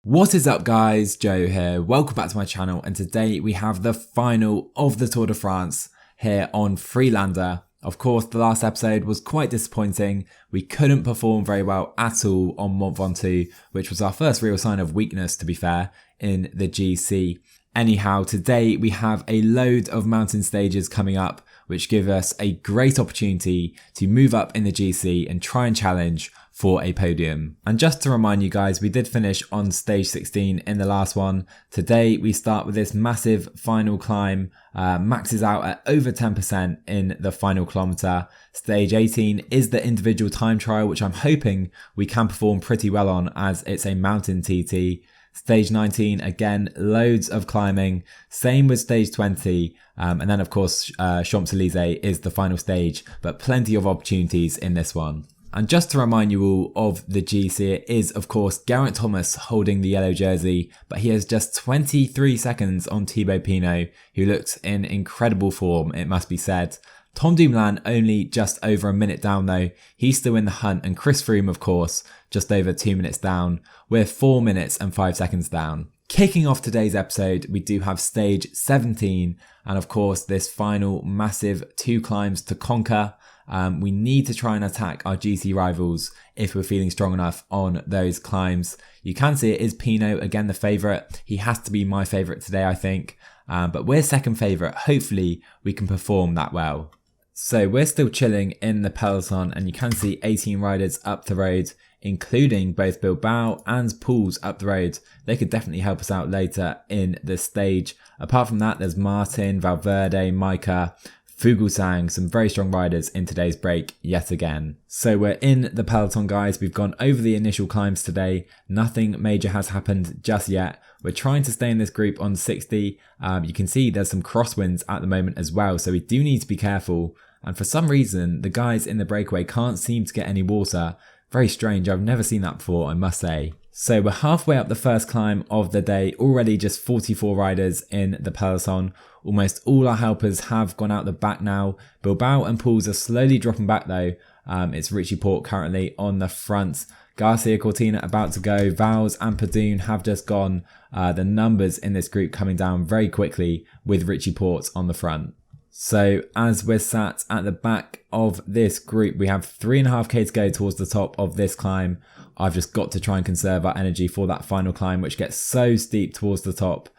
What is up guys, Joe here, welcome back to my channel, and today we have the final of the Tour de France here on FreeLanda. Of course, the last episode was quite disappointing. We couldn't perform very well at all on Mont Ventoux, which was our first real sign of weakness, to be fair, in the GC. Anyhow, today we have a load of mountain stages coming up, which give us a great opportunity to move up in the GC and try and challenge for a podium. And just to remind you guys, we did finish on stage 16 in the last one. Today we start with this massive final climb, maxes out at over 10% in the final kilometre. Stage 18 is the individual time trial, which I'm hoping we can perform pretty well on as it's a mountain TT. Stage 19, again, loads of climbing. Same with stage 20. And then of course, Champs-Elysees is the final stage, but plenty of opportunities in this one. And just to remind you all of the GC, it is of course Geraint Thomas holding the yellow jersey, but he has just 23 seconds on Thibaut Pinot, who looks in incredible form, it must be said. Tom Dumoulin only just over a minute down though, he's still in the hunt, and Chris Froome of course just over 2 minutes down. We're 4 minutes and 5 seconds down. Kicking off today's episode, we do have stage 17, and of course this final massive 2 climbs to conquer. We need to try and attack our GC rivals if we're feeling strong enough on those climbs. You can see it is Pinot, again the favourite. He has to be my favourite today, I think. But we're second favourite. Hopefully we can perform that well. So we're still chilling in the peloton, and you can see 18 riders up the road, including both Bilbao and Pouls up the road. They could definitely help us out later in the stage. Apart from that, there's Martin, Valverde, Micah, Fuglsang, some very strong riders in today's break yet again. So we're in the peloton guys, we've gone over the initial climbs today, nothing major has happened just yet. We're trying to stay in this group on 60, you can see there's some crosswinds at the moment as well, so we do need to be careful. And for some reason, the guys in the breakaway can't seem to get any water. Very strange, I've never seen that before, I must say. So we're halfway up the first climb of the day, already just 44 riders in the peloton. Almost all our helpers have gone out the back now. Bilbao and Pouls are slowly dropping back though. It's Richie Porte currently on the front. Garcia Cortina about to go. Vals and Padoon have just gone. The numbers in this group coming down very quickly with Richie Porte on the front. So as we're sat at the back of this group, we have 3.5k to go towards the top of this climb. I've just got to try and conserve our energy for that final climb, which gets so steep towards the top.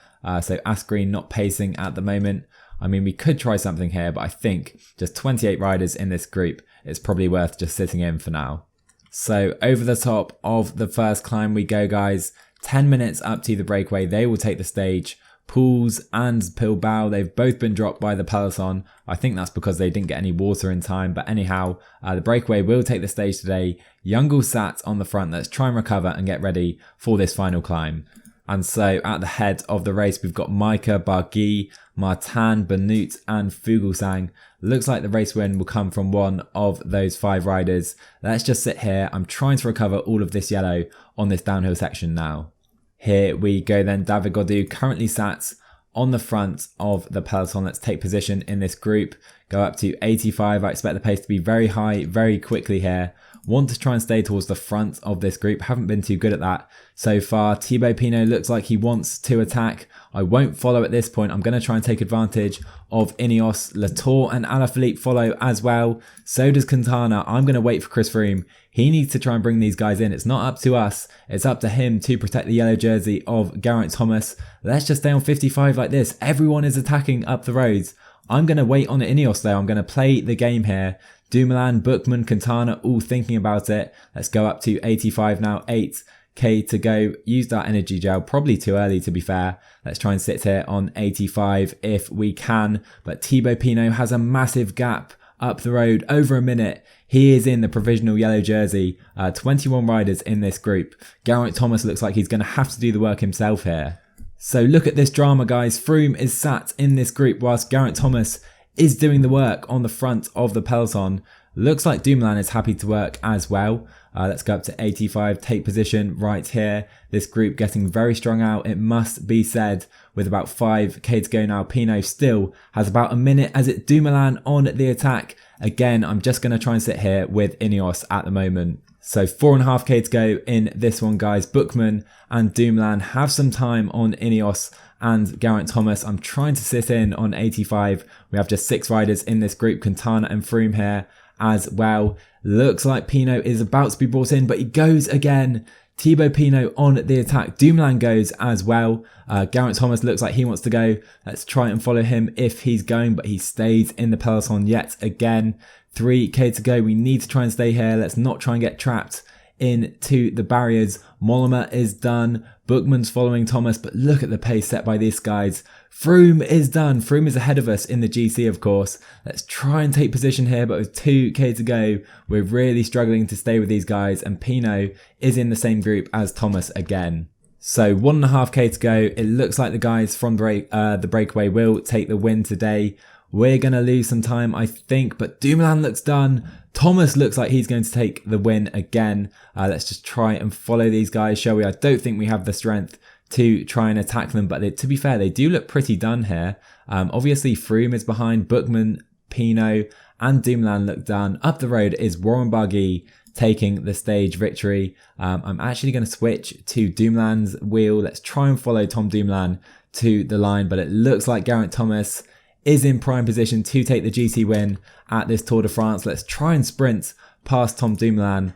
So Asgreen not pacing at the moment. I mean, we could try something here, but I think just 28 riders in this group, it's probably worth just sitting in for now. So over the top of the first climb we go, guys. 10 minutes up to the breakaway, they will take the stage. Pouls and Bilbao, they've both been dropped by the peloton. I think that's because they didn't get any water in time, but anyhow, the breakaway will take the stage today. Youngall sat on the front. Let's try and recover and get ready for this final climb. And so at the head of the race, we've got Micah, Barguil, Martin, Benoot and Fuglsang. Looks like the race win will come from one of those 5 riders. Let's just sit here. I'm trying to recover all of this yellow on this downhill section now. Here we go then. David Gaudu currently sat on the front of the peloton. Let's take position in this group. Go up to 85. I expect the pace to be very high very quickly here. Want to try and stay towards the front of this group. Haven't been too good at that so far. Thibaut Pinot looks like he wants to attack. I won't follow at this point. I'm going to try and take advantage of Ineos. Latour and Alaphilippe follow as well. So does Quintana. I'm going to wait for Chris Froome. He needs to try and bring these guys in. It's not up to us. It's up to him to protect the yellow jersey of Geraint Thomas. Let's just stay on 55 like this. Everyone is attacking up the roads. I'm going to wait on Ineos though. I'm going to play the game here. Dumoulin, Bookman, Quintana all thinking about it. Let's go up to 85 now. 8k to go. Used our energy gel. Probably too early to be fair. Let's try and sit here on 85 if we can. But Thibaut Pinot has a massive gap up the road. Over a minute. He is in the provisional yellow jersey. 21 riders in this group. Geraint Thomas looks like he's going to have to do the work himself here. So look at this drama, guys. Froome is sat in this group whilst Geraint Thomas is doing the work on the front of the peloton. Looks like Dumoulin is happy to work as well. Let's go up to 85, take position right here. This group getting very strong out, it must be said, with about 5k to go now. Pinot still has about a minute as it Dumoulin on the attack. Again, I'm just going to try and sit here with Ineos at the moment. So 4.5k to go in this one, guys. Bookman and Doomland have some time on Ineos and Geraint Thomas. I'm trying to sit in on 85. We have just 6 riders in this group, Quintana and Froome here as well. Looks like Pinot is about to be brought in, but he goes again. Thibaut Pinot on the attack. Dumoulin goes as well. Geraint Thomas looks like he wants to go. Let's try and follow him if he's going, but he stays in the peloton yet again. 3k to go. We need to try and stay here. Let's not try and get trapped into the barriers. Mollema is done. Bookman's following Thomas, but look at the pace set by these guys. Froome is done. Froome is ahead of us in the GC, of course. Let's try and take position here, but with 2k to go, we're really struggling to stay with these guys, and Pinot is in the same group as Thomas again. So 1.5k to go. It looks like the guys from the breakaway will take the win today. We're going to lose some time, I think, but Dumoulin looks done. Thomas looks like he's going to take the win again. Let's just try and follow these guys, shall we? I don't think we have the strength to try and attack them, but to be fair, they do look pretty done here. Obviously, Froome is behind. Bookman, Pinot, and Dumoulin look done. Up the road is Warren Barguil taking the stage victory. I'm actually going to switch to Dumoulin's wheel. Let's try and follow Tom Dumoulin to the line, but it looks like Geraint Thomas is in prime position to take the GC win at this Tour de France. Let's try and sprint past Tom Dumoulin,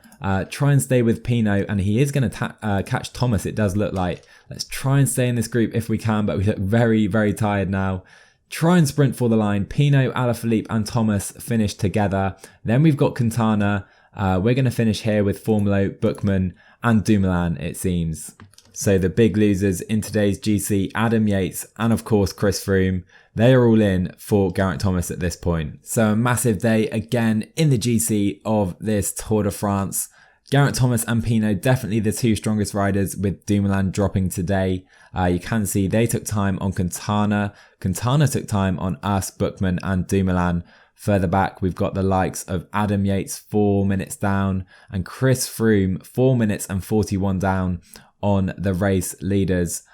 try and stay with Pinot, and he is going to catch Thomas, it does look like. Let's try and stay in this group if we can, but we look very, very tired now. Try and sprint for the line. Pinot, Alaphilippe and Thomas finish together. Then we've got Quintana. We're going to finish here with Formolo, Bookman and Dumoulin, it seems. So the big losers in today's GC, Adam Yates and of course Chris Froome, they are all in for Geraint Thomas at this point. So a massive day again in the GC of this Tour de France. Geraint Thomas and Pinot definitely the two strongest riders, with Dumoulin dropping today. You can see they took time on Quintana. Quintana took time on us, Bookman and Dumoulin. Further back, we've got the likes of Adam Yates 4 minutes down and Chris Froome 4 minutes and 41 down on the race leaders.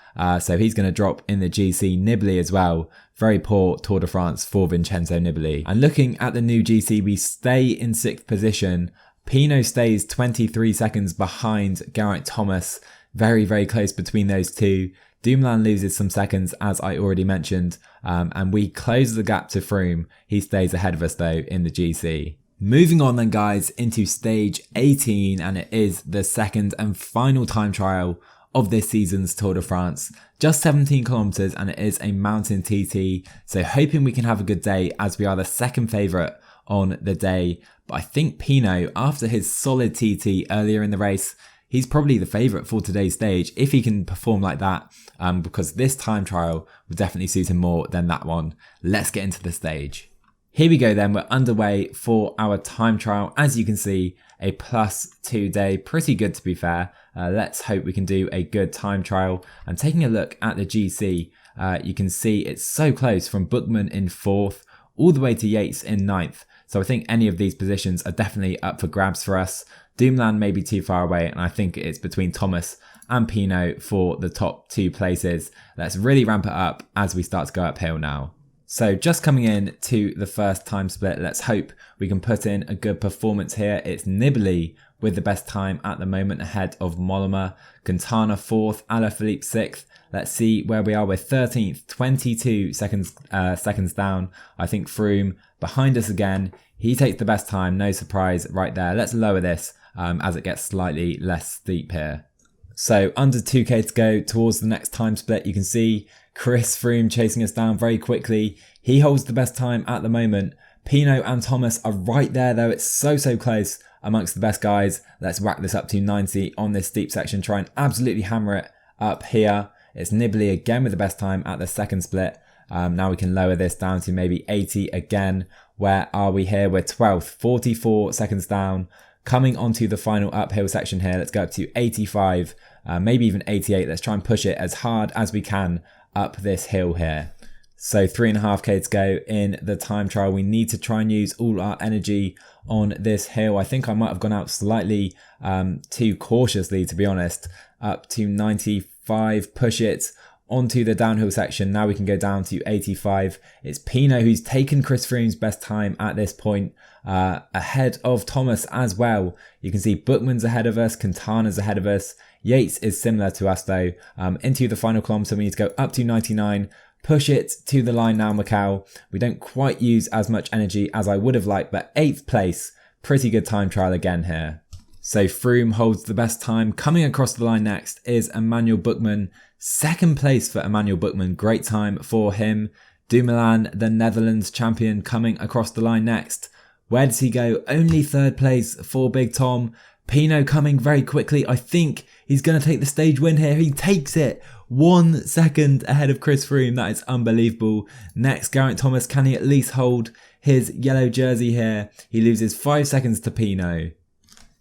So he's going to drop in the GC. Nibali as well. Very poor Tour de France for Vincenzo Nibali. And looking at the new GC, we stay in 6th position. Pinot stays 23 seconds behind Geraint Thomas. Very, very close between those two. Dumoulin loses some seconds, as I already mentioned. And we close the gap to Froome. He stays ahead of us though in the GC. Moving on then, guys, into stage 18, and it is the second and final time trial of this season's Tour de France. Just 17 kilometers, and it is a mountain TT, so hoping we can have a good day as we are the second favourite on the day. But I think Pinot, after his solid TT earlier in the race, he's probably the favourite for today's stage if he can perform like that, because this time trial will definitely suit him more than that one. Let's get into the stage. Here we go then, we're underway for our time trial. As you can see, a +2 day, pretty good to be fair. Let's hope we can do a good time trial. And taking a look at the GC, you can see it's so close from Bookman in 4th all the way to Yates in 9th. So I think any of these positions are definitely up for grabs for us. Dumoulin may be too far away, and I think it's between Thomas and Pinot for the top 2 places. Let's really ramp it up as we start to go uphill now. So just coming in to the first time split, let's hope we can put in a good performance here. It's Nibali with the best time at the moment, ahead of Mollema. Quintana 4th, Alaphilippe 6th. Let's see where we are. We're 13th, 22 seconds down. I think Froome behind us again. He takes the best time, no surprise right there. Let's lower this as it gets slightly less steep here. So under 2k to go towards the next time split. You can see Chris Froome chasing us down very quickly. He holds the best time at the moment. Pinot and Thomas are right there though. It's so close amongst the best guys. Let's whack this up to 90 on this steep section. Try and absolutely hammer it up here. It's Nibali again with the best time at the second split. Now we can lower this down to maybe 80 again. Where are we here? We're 12th, 44 seconds down. Coming onto the final uphill section here, let's go up to 85, maybe even 88. Let's try and push it as hard as we can up this hill here. So 3.5k to go in the time trial. We need to try and use all our energy on this hill. I think I might have gone out slightly too cautiously, to be honest. Up to 95, push it onto the downhill section. Now we can go down to 85. It's Pinot who's taken Chris Froome's best time at this point, ahead of Thomas as well. You can see Bookman's ahead of us, Quintana's ahead of us. Yates is similar to us though. Into the final kilometre, we need to go up to 99. Push it to the line now, Macau. We don't quite use as much energy as I would have liked, but 8th place. Pretty good time trial again here. So Froome holds the best time. Coming across the line next is Emmanuel Bookman. 2nd place for Emmanuel Bookman. Great time for him. Dumoulin, the Netherlands champion, coming across the line next. Where does he go? Only 3rd place for Big Tom. Pinot coming very quickly. I think he's going to take the stage win here. He takes it. 1 second ahead of Chris Froome. That is unbelievable. Next, Geraint Thomas. Can he at least hold his yellow jersey here? He loses 5 seconds to Pinot.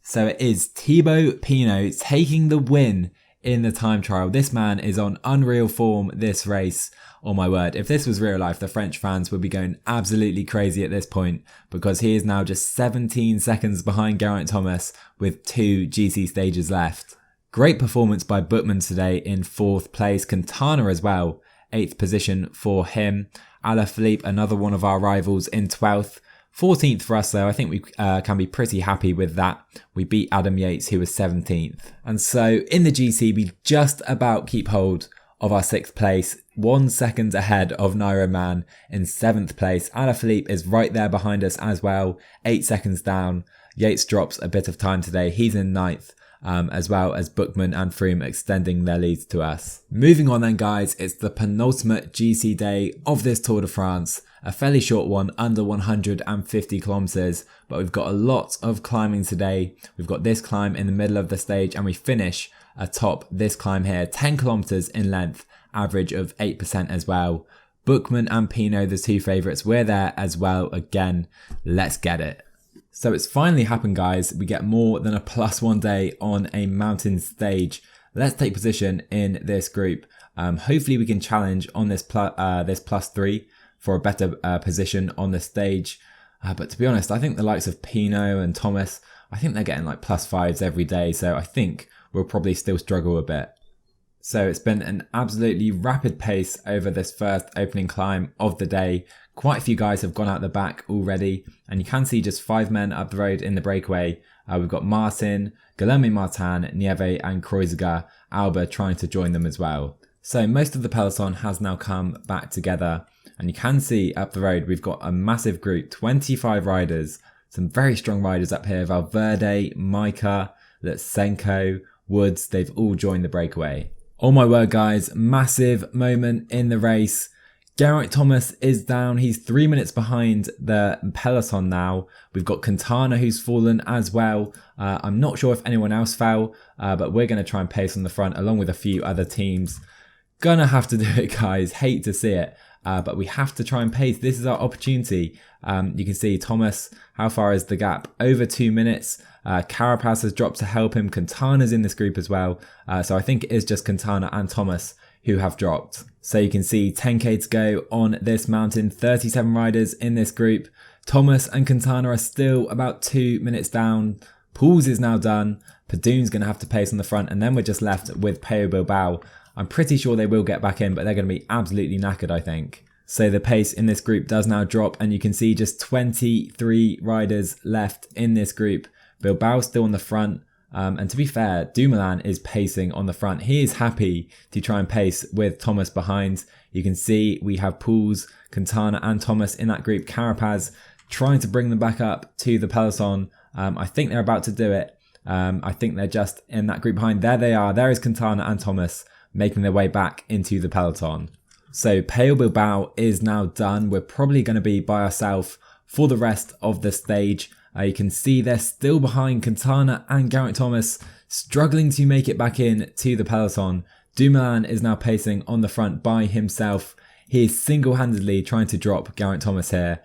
So it is Thibaut Pinot taking the win in the time trial. This man is on unreal form this race. Oh my word, if this was real life, the French fans would be going absolutely crazy at this point, because he is now just 17 seconds behind Geraint Thomas with 2 GC stages left. Great performance by Bookman today in 4th place. Quintana as well, 8th position for him. Alaphilippe, another one of our rivals, in 12th. 14th for us though. I think we can be pretty happy with that. We beat Adam Yates, who was 17th. And so in the GC, we just about keep hold of our 6th place, 1 second ahead of Nairo Man in 7th place. Alaphilippe is right there behind us as well, 8 seconds down. Yates drops a bit of time today. He's in 9th. As well as Bookman and Froome extending their leads to us. Moving on then guys, it's the penultimate GC day of this Tour de France. A fairly short one, under 150 kilometers, but we've got a lot of climbing today. We've got this climb in the middle of the stage and we finish atop this climb here, 10 kilometers in length, average of 8% as well. Bookman and Pinot, the 2 favourites, we're there as well again. Let's get it. So it's finally happened guys, we get more than a +1 day on a mountain stage. Let's take position in this group. Hopefully we can challenge on this +3 for a better position on the stage. But to be honest, I think the likes of Pinot and Thomas, I think they're getting like +5s every day. So I think we'll probably still struggle a bit. So it's been an absolutely rapid pace over this first opening climb of the day. Quite a few guys have gone out the back already, and you can see just 5 men up the road in the breakaway. We've got Martin, Guilherme Martin, Nieve and Kreuziger, Alba trying to join them as well. So most of the peloton has now come back together, and you can see up the road we've got a massive group, 25 riders, some very strong riders up here. Valverde, Micah, Lutsenko, Woods, they've all joined the breakaway. Oh my word guys, massive moment in the race. Geraint Thomas is down. He's 3 minutes behind the peloton now. We've got Quintana who's fallen as well. I'm not sure if anyone else fell, but we're going to try and pace on the front along with a few other teams. Gonna have to do it guys, hate to see it, but we have to try and pace. This is our opportunity. You can see Thomas, how far is the gap? Over 2 minutes. Carapaz has dropped to help him. Quintana's in this group as well. So I think it is just Quintana and Thomas who have dropped. So you can see 10k to go on this mountain, 37 riders in this group. Thomas and Quintana are still about 2 minutes down. Pools is now done. Padoon's going to have to pace on the front, and then we're just left with Pello Bilbao. I'm pretty sure they will get back in, but they're going to be absolutely knackered, I think. So the pace in this group does now drop, and you can see just 23 riders left in this group. Bilbao's still on the front. And to be fair, Dumoulin is pacing on the front. He is happy to try and pace with Thomas behind. You can see we have Pools, Quintana and Thomas in that group. Carapaz trying to bring them back up to the peloton. I think they're about to do it. I think they're just in that group behind. There they are. There is Quintana and Thomas making their way back into the peloton. So Pello Bilbao is now done. We're probably going to be by ourselves for the rest of the stage. You can see they're still behind Quintana and Geraint Thomas, struggling to make it back in to the peloton. Dumoulin is now pacing on the front by himself. He is single-handedly trying to drop Geraint Thomas here,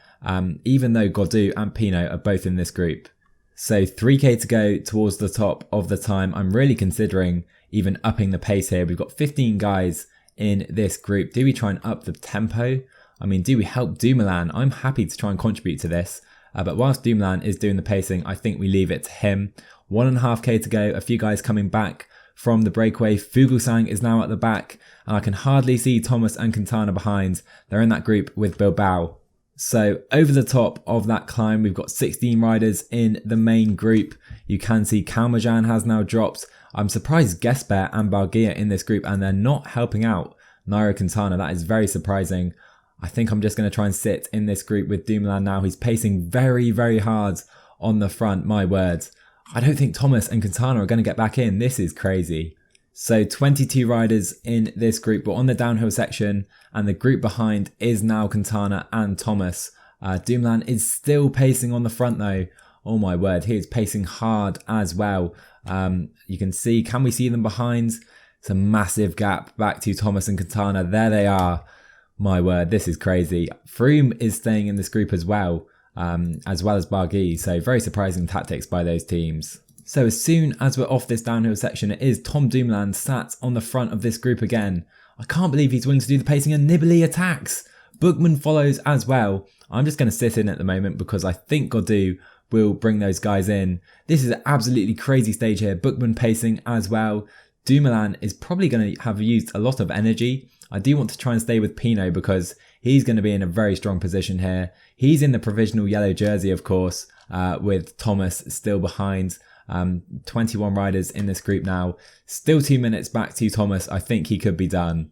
even though Gaudu and Pinot are both in this group. So 3k to go towards the top of the time. I'm really considering even upping the pace here. We've got 15 guys in this group. Do we try and up the tempo? I mean, do we help Dumoulin? I'm happy to try and contribute to this. But whilst Dumoulin is doing the pacing, I think we leave it to him. 1.5k to go, a few guys coming back from the breakaway. Fuglsang is now at the back, and I can hardly see Thomas and Quintana behind. They're in that group with Bilbao. So over the top of that climb, we've got 16 riders in the main group. You can see Kalmajan has now dropped. I'm surprised Gesper and Barguil in this group, and they're not helping out Nairo Quintana. That is very surprising. I think I'm just going to try and sit in this group with Dumoulin now. He's pacing very, very hard on the front, my word. I don't think Thomas and Quintana are going to get back in. This is crazy. So 22 riders in this group. We're on the downhill section, and the group behind is now Quintana and Thomas. Dumoulin is still pacing on the front though. Oh my word, he is pacing hard as well. You can see, can we see them behind? It's a massive gap back to Thomas and Quintana. There they are. My word, this is crazy. Froome is staying in this group as well as Barguil. So very surprising tactics by those teams. So as soon as we're off this downhill section, it is Tom Dumoulin sat on the front of this group again. I can't believe he's willing to do the pacing, and Nibali attacks. Bookman follows as well. I'm just going to sit in at the moment because I think Gaudu will bring those guys in. This is an absolutely crazy stage here. Bookman pacing as well. Dumoulin is probably going to have used a lot of energy. I do want to try and stay with Pinot because he's going to be in a very strong position here. He's in the provisional yellow jersey, of course, with Thomas still behind. 21 riders in this group now. Still 2 minutes back to Thomas. I think he could be done.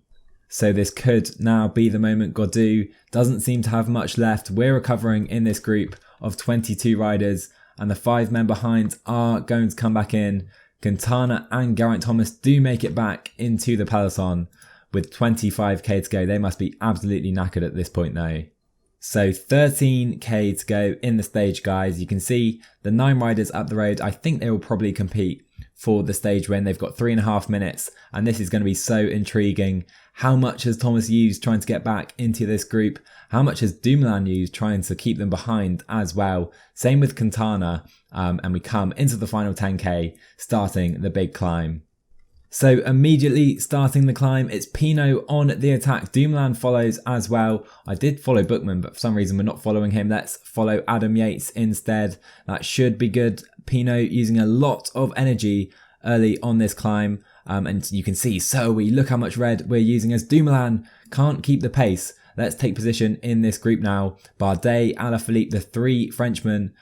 So this could now be the moment. Gaudu doesn't seem to have much left. We're recovering in this group of 22 riders, and the 5 men behind are going to come back in. Quintana and Geraint Thomas do make it back into the peloton with 25k to go. They must be absolutely knackered at this point though. So 13k to go in the stage, guys. You can see the 9 riders up the road. I think they will probably compete for the stage win. They've got 3.5 minutes, and this is going to be so intriguing. How much has Thomas used trying to get back into this group? How much has Dumoulin used trying to keep them behind as well? Same with Quintana, and we come into the final 10k, starting the big climb. So immediately starting the climb, it's Pinot on the attack. Dumoulin follows as well. I did follow Bookman, but for some reason we're not following him. Let's follow Adam Yates instead. That should be good. Pinot using a lot of energy early on this climb. And you can see, so we look how much red we're using as Dumoulin can't keep the pace. Let's take position in this group now. Bardet, Alaphilippe, the 3 Frenchmen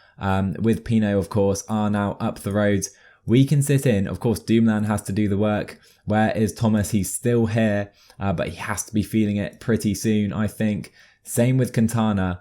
with Pinot, of course, are now up the road. We can sit in. Of course, Dumoulin has to do the work. Where is Thomas? He's still here, but he has to be feeling it pretty soon, I think. Same with Quintana.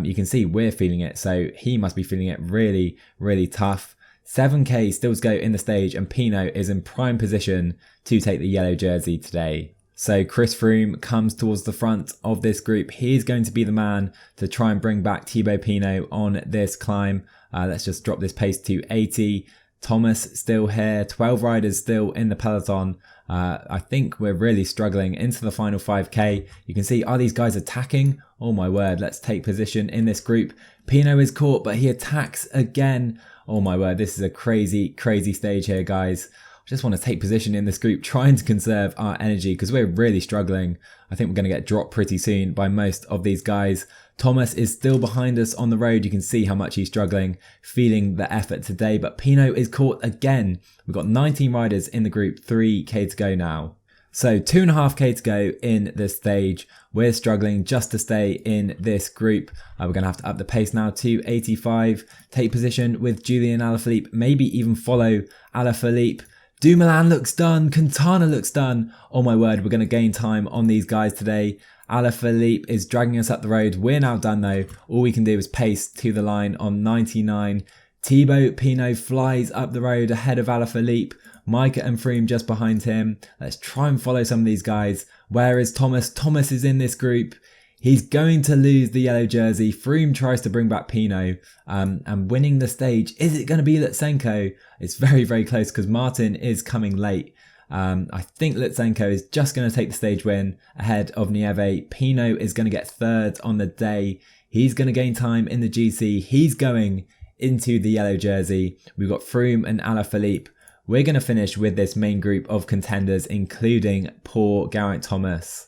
You can see we're feeling it, so he must be feeling it really, really tough. 7k still to go in the stage, and Pinot is in prime position to take the yellow jersey today. So Chris Froome comes towards the front of this group. He's going to be the man to try and bring back Thibaut Pinot on this climb. Let's just drop this pace to 80. Thomas still here, 12 riders still in the peloton. I think we're really struggling into the final 5k. You can see, are these guys attacking? Oh my word, let's take position in this group. Pinot is caught, but he attacks again. Oh my word, this is a crazy, crazy stage here, guys. I just want to take position in this group, trying to conserve our energy because we're really struggling. I think we're going to get dropped pretty soon by most of these guys. Thomas is still behind us on the road. You can see how much he's struggling, feeling the effort today, but Pinot is caught again. We've got 19 riders in the group, 3k to go now. So 2.5k to go in this stage. We're struggling just to stay in this group. We're going to have to up the pace now to 85. Take position with Julian Alaphilippe, maybe even follow Alaphilippe. Dumoulin looks done. Quintana looks done. Oh my word, we're going to gain time on these guys today. Alaphilippe is dragging us up the road. We're now done though. All we can do is pace to the line on 99. Thibaut Pinot flies up the road ahead of Alaphilippe. Micah and Froome just behind him. Let's try and follow some of these guys. Where is Thomas? Thomas is in this group. He's going to lose the yellow jersey. Froome tries to bring back Pinot and winning the stage. Is it going to be Lutsenko? It's very, very close because Martin is coming late. I think Lutsenko is just going to take the stage win ahead of Nieve. Pinot is going to get third on the day. He's going to gain time in the GC. He's going into the yellow jersey. We've got Froome and Alaphilippe. We're going to finish with this main group of contenders, including poor Geraint Thomas.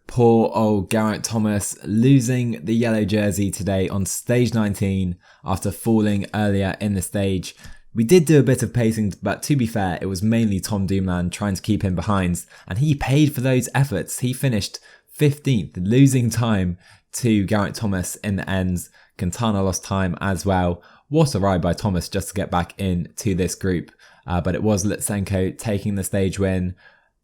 Poor old Geraint Thomas losing the yellow jersey today on stage 19 after falling earlier in the stage. We did do a bit of pacing, but to be fair, it was mainly Tom Dumoulin trying to keep him behind, and he paid for those efforts. He finished 15th, losing time to Geraint Thomas in the end. Quintana lost time as well. What a ride by Thomas just to get back into this group. But it was Lutsenko taking the stage win,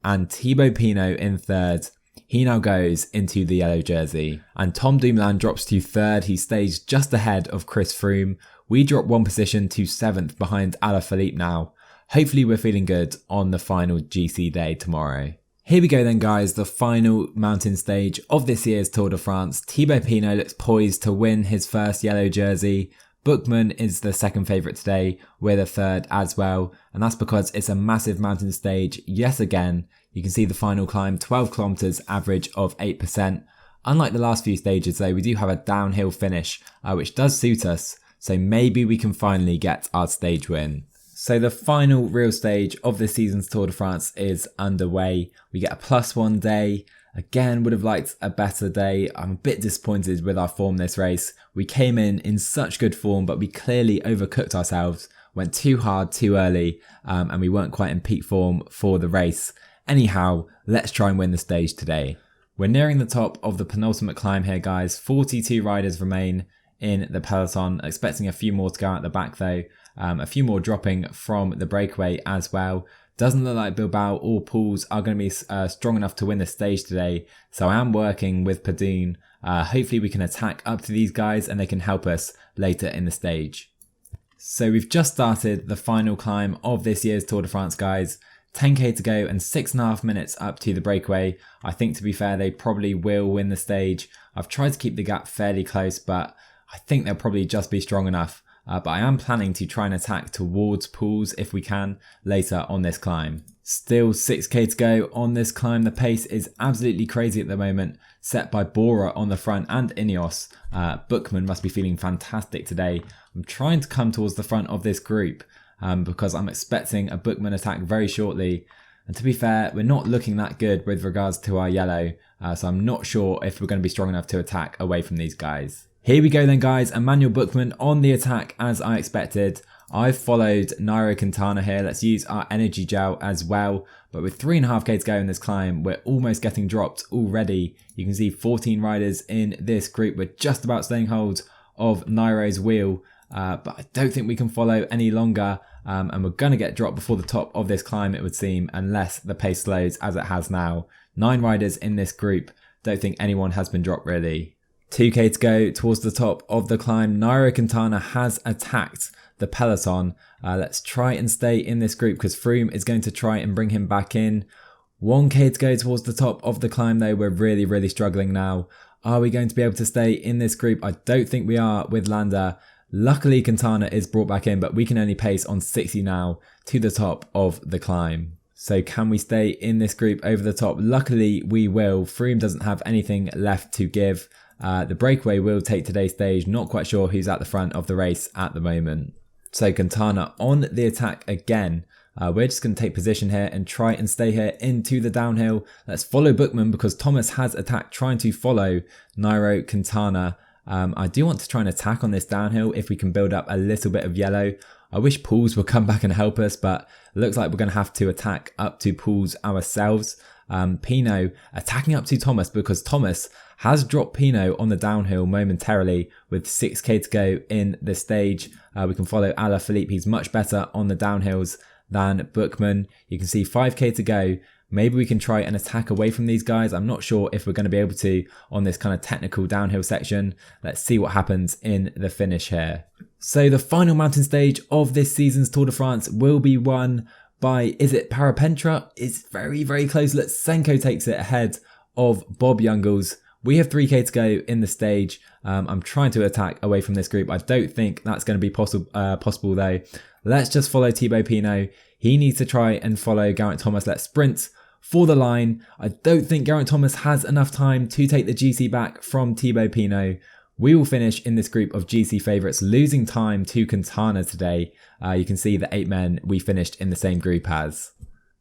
and Thibaut Pinot in third. He now goes into the yellow jersey, and Tom Dumoulin drops to third. He stays just ahead of Chris Froome. We drop one position to 7th behind Alaphilippe now. Hopefully we're feeling good on the final GC day tomorrow. Here we go then guys, the final mountain stage of this year's Tour de France. Thibaut Pinot looks poised to win his first yellow jersey. Bookman is the second favourite today, we're the third as well, and that's because it's a massive mountain stage yet again. You can see the final climb, 12 kilometres, average of 8%. Unlike the last few stages though, we do have a downhill finish, which does suit us, so maybe we can finally get our stage win. So the final real stage of this season's Tour de France is underway. We get a +1 day. Again, would have liked a better day. I'm a bit disappointed with our form this race. We came in such good form, but we clearly overcooked ourselves, went too hard too early, and we weren't quite in peak form for the race. Anyhow, let's try and win the stage today. We're nearing the top of the penultimate climb here, guys. 42 riders remain in the peloton, expecting a few more to go out the back though. A few more dropping from the breakaway as well. Doesn't look like Bilbao or Pouls are going to be strong enough to win the stage today, so I am working with Padun. Hopefully we can attack up to these guys and they can help us later in the stage. So we've just started the final climb of this year's Tour de France, guys. 10k to go and 6.5 minutes up to the breakaway. I think, to be fair, they probably will win the stage. I've tried to keep the gap fairly close, but I think they'll probably just be strong enough. But I am planning to try and attack towards Pouls if we can later on this climb. Still 6k to go on this climb. The pace is absolutely crazy at the moment, set by Bora on the front and Ineos. Bookman must be feeling fantastic today. I'm trying to come towards the front of this group because I'm expecting a Bookman attack very shortly. And to be fair, we're not looking that good with regards to our yellow, so I'm not sure if we're going to be strong enough to attack away from these guys. Here we go then guys, Emmanuel Bookman on the attack as I expected. I've followed Nairo Quintana here. Let's use our energy gel as well. But with 3.5k to go in this climb, we're almost getting dropped already. You can see 14 riders in this group. We're just about staying hold of Nairo's wheel, but I don't think we can follow any longer. And we're going to get dropped before the top of this climb, it would seem, unless the pace slows as it has now. 9 riders in this group. Don't think anyone has been dropped really. 2k to go towards the top of the climb. Nairo Quintana has attacked the peloton. Let's try and stay in this group because Froome is going to try and bring him back in. 1k to go towards the top of the climb though. We're really struggling now. Are we going to be able to stay in this group? I don't think we are with Landa. Luckily Quintana is brought back in, but we can only pace on 60 now to the top of the climb. So can we stay in this group over the top? Luckily we will. Froome doesn't have anything left to give. The breakaway will take today's stage. Not quite sure who's at the front of the race at the moment. So Quintana on the attack again. We're just going to take position here and try and stay here into the downhill. Let's follow Bookman because Thomas has attacked trying to follow Nairo Quintana. I do want to try and attack on this downhill if we can build up a little bit of yellow. I wish Pouls would come back and help us, but it looks like we're going to have to attack up to Pouls ourselves. Pinot attacking up to Thomas because Thomas has dropped Pinot on the downhill momentarily with 6k to go in the stage. We can follow Alaphilippe. He's much better on the downhills than Bookman. You can see 5k to go. Maybe we can try and attack away from these guys. I'm not sure if we're going to be able to on this kind of technical downhill section. Let's see what happens in the finish here. So the final mountain stage of this season's Tour de France will be won by, is it Parapentra? It's very close. Lutsenko takes it ahead of Bob Jungels. We have 3k to go in the stage. I'm trying to attack away from this group. I don't think that's going to be possible though. Let's just follow Thibaut Pinot. He needs to try and follow Geraint Thomas. Let's sprint for the line. I don't think Geraint Thomas has enough time to take the GC back from Thibaut Pinot. We will finish in this group of GC favourites, losing time to Quintana today. You can see the 8 men we finished in the same group as.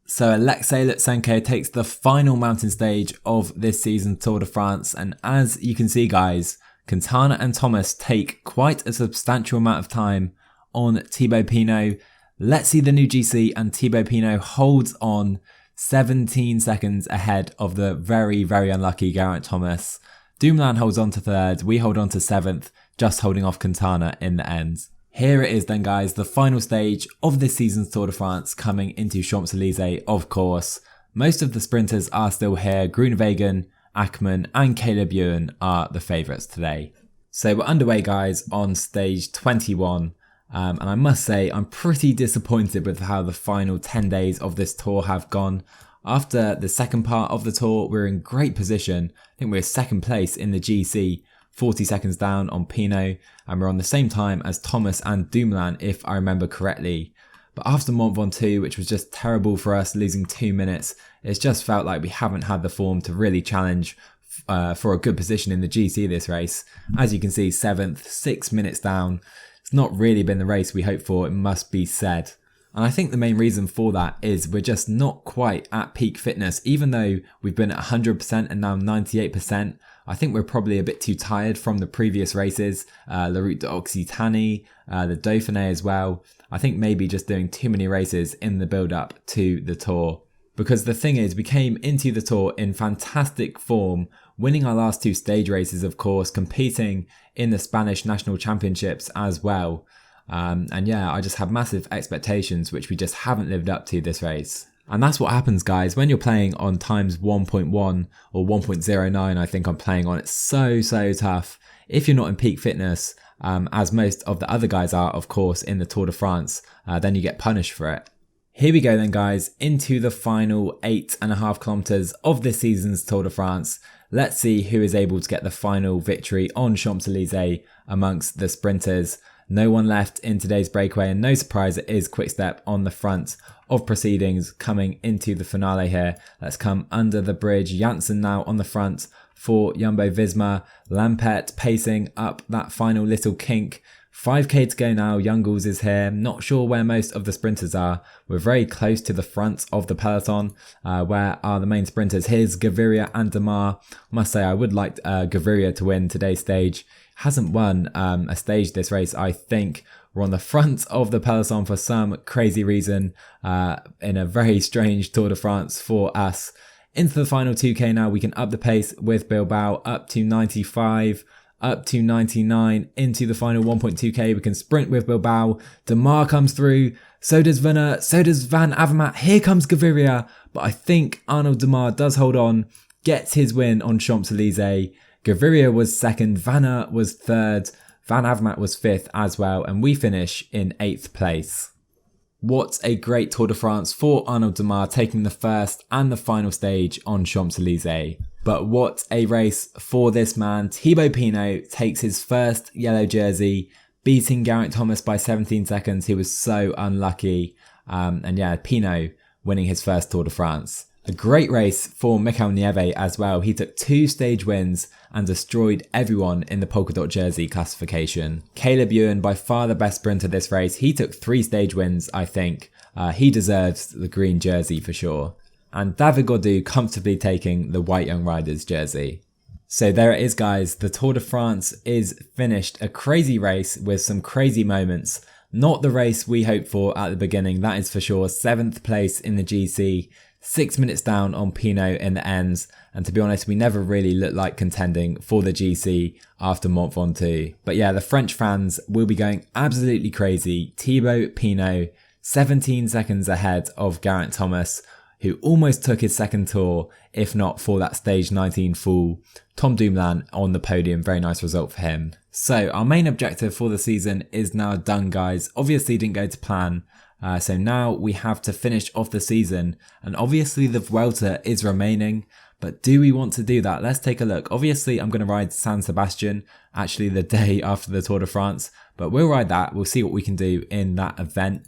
So Alexei Lutsenko takes the final mountain stage of this season's Tour de France, and as you can see guys, Quintana and Thomas take quite a substantial amount of time on Thibaut Pinot. Let's see the new GC, and Thibaut Pinot holds on 17 seconds ahead of the very, very unlucky Geraint Thomas. Dumoulin holds on to 3rd, we hold on to 7th, just holding off Quintana in the end. Here it is then guys, the final stage of this season's Tour de France coming into Champs-Elysees, of course. Most of the sprinters are still here. Groenewegen, Akkerman and Caleb Ewan are the favourites today. So we're underway guys on stage 21. And I must say I'm pretty disappointed with how the final 10 days of this tour have gone. After the second part of the tour, we're in great position. I think we're 2nd place in the GC, 40 seconds down on Pinot, and we're on the same time as Thomas and Dumoulin if I remember correctly. But after Mont Ventoux, which was just terrible for us, losing 2 minutes, it's just felt like we haven't had the form to really challenge for a good position in the GC this race. As you can see, 7th, 6 minutes down. It's not really been the race we hoped for, it must be said. And I think the main reason for that is we're just not quite at peak fitness. Even though we've been at 100% and now 98%, I think we're probably a bit too tired from the previous races, La Route d'Occitanie, the Dauphiné as well. I think maybe just doing too many races in the build up to the tour. Because the thing is, we came into the tour in fantastic form, winning our last 2 stage races of course, competing in the Spanish National Championships as well. And yeah, I just have massive expectations which we just haven't lived up to this race. And that's what happens guys, when you're playing on times 1.1 or 1.09 I think I'm playing on, it's so tough. If you're not in peak fitness, as most of the other guys are of course in the Tour de France, then you get punished for it. Here we go then guys, into the final 8.5 kilometers of this season's Tour de France. Let's see who is able to get the final victory on Champs-Elysees amongst the sprinters. No one left in today's breakaway, and no surprise it is Quick-Step on the front of proceedings coming into the finale here. Let's come under the bridge. Janssen now on the front for Jumbo-Visma. Lampert pacing up that final little kink. 5k to go now, Youngles is here. Not sure where most of the sprinters are. We're very close to the front of the peloton. Where are the main sprinters? Here's Gaviria and Demar. Must say I would like Gaviria to win today's stage. Hasn't won a stage this race, I think. We're on the front of the peloton for some crazy reason, in a very strange Tour de France for us. Into the final 2k now, we can up the pace with Bilbao up to 95, up to 99, into the final 1.2k. We can sprint with Bilbao. Demar comes through, so does Vanna, so does Van Avermaet. Here comes Gaviria, but I think Arnaud Demar does hold on, gets his win on Champs-Elysees. Gaviria was 2nd, Vanna was 3rd, Van Avermaet was 5th as well, and we finish in 8th place. What a great Tour de France for Arnaud Demar, taking the first and the final stage on Champs-Elysees. But what a race for this man. Thibaut Pinot takes his first yellow jersey, beating Geraint Thomas by 17 seconds. He was so unlucky. And yeah, Pinot winning his first Tour de France. A great race for Mikel Nieve as well. He took 2 stage wins and destroyed everyone in the polka dot jersey classification. Caleb Ewan, by far the best sprinter this race. He took 3 stage wins, I think. He deserves the green jersey for sure. And David Gaudu comfortably taking the white Young Riders jersey. So there it is guys, the Tour de France is finished. A crazy race with some crazy moments. Not the race we hoped for at the beginning, that is for sure. 7th place in the GC. 6 minutes down on Pinot in the ends, and to be honest, we never really looked like contending for the GC after Mont Ventoux. But yeah, the French fans will be going absolutely crazy. Thibaut Pinot, 17 seconds ahead of Geraint Thomas, who almost took his second tour, if not for that stage 19 fall. Tom Dumoulin on the podium, very nice result for him. So our main objective for the season is now done guys. Obviously didn't go to plan. So now we have to finish off the season, and obviously the Vuelta is remaining, but do we want to do that? Let's take a look. Obviously I'm going to ride San Sebastian, actually the day after the Tour de France, but we'll ride that. We'll see what we can do in that event.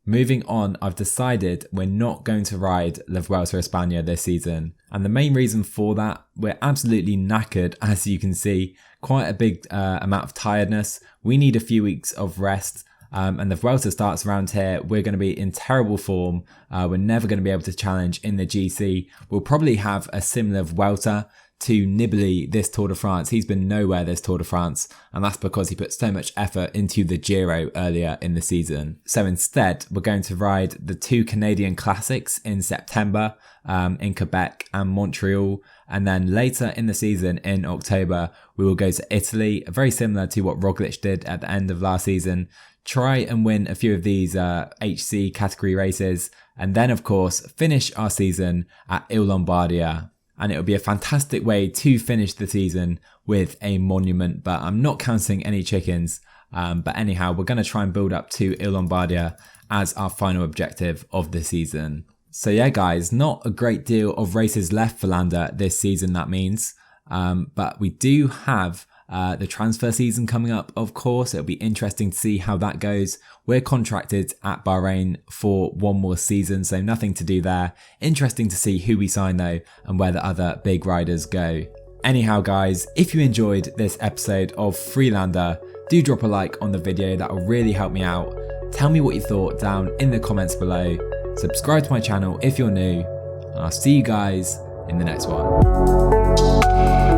Moving on, I've decided we're not going to ride La Vuelta a España this season, and the main reason for that, we're absolutely knackered, as you can see, quite a big amount of tiredness. We need a few weeks of rest. And the Vuelta starts around here. We're going to be in terrible form. We're never going to be able to challenge in the GC. We'll probably have a similar Vuelta too nibbly this Tour de France. He's been nowhere this Tour de France, and that's because he put so much effort into the Giro earlier in the season. So instead, we're going to ride the 2 Canadian classics in September in Quebec and Montreal, and then later in the season in October, we will go to Italy, very similar to what Roglic did at the end of last season. Try and win a few of these HC category races, and then of course finish our season at Il Lombardia. And it would be a fantastic way to finish the season with a monument, but I'm not counting any chickens. But anyhow, we're going to try and build up to Il Lombardia as our final objective of the season. So yeah, guys, not a great deal of races left for Landa this season, that means. But we do have the transfer season coming up, of course. It'll be interesting to see how that goes. We're contracted at Bahrain for 1 more season, so nothing to do there. Interesting to see who we sign though, and where the other big riders go. Anyhow, guys, if you enjoyed this episode of FreeLanda, do drop a like on the video. That will really help me out. Tell me what you thought down in the comments below. Subscribe to my channel if you're new, and I'll see you guys in the next one.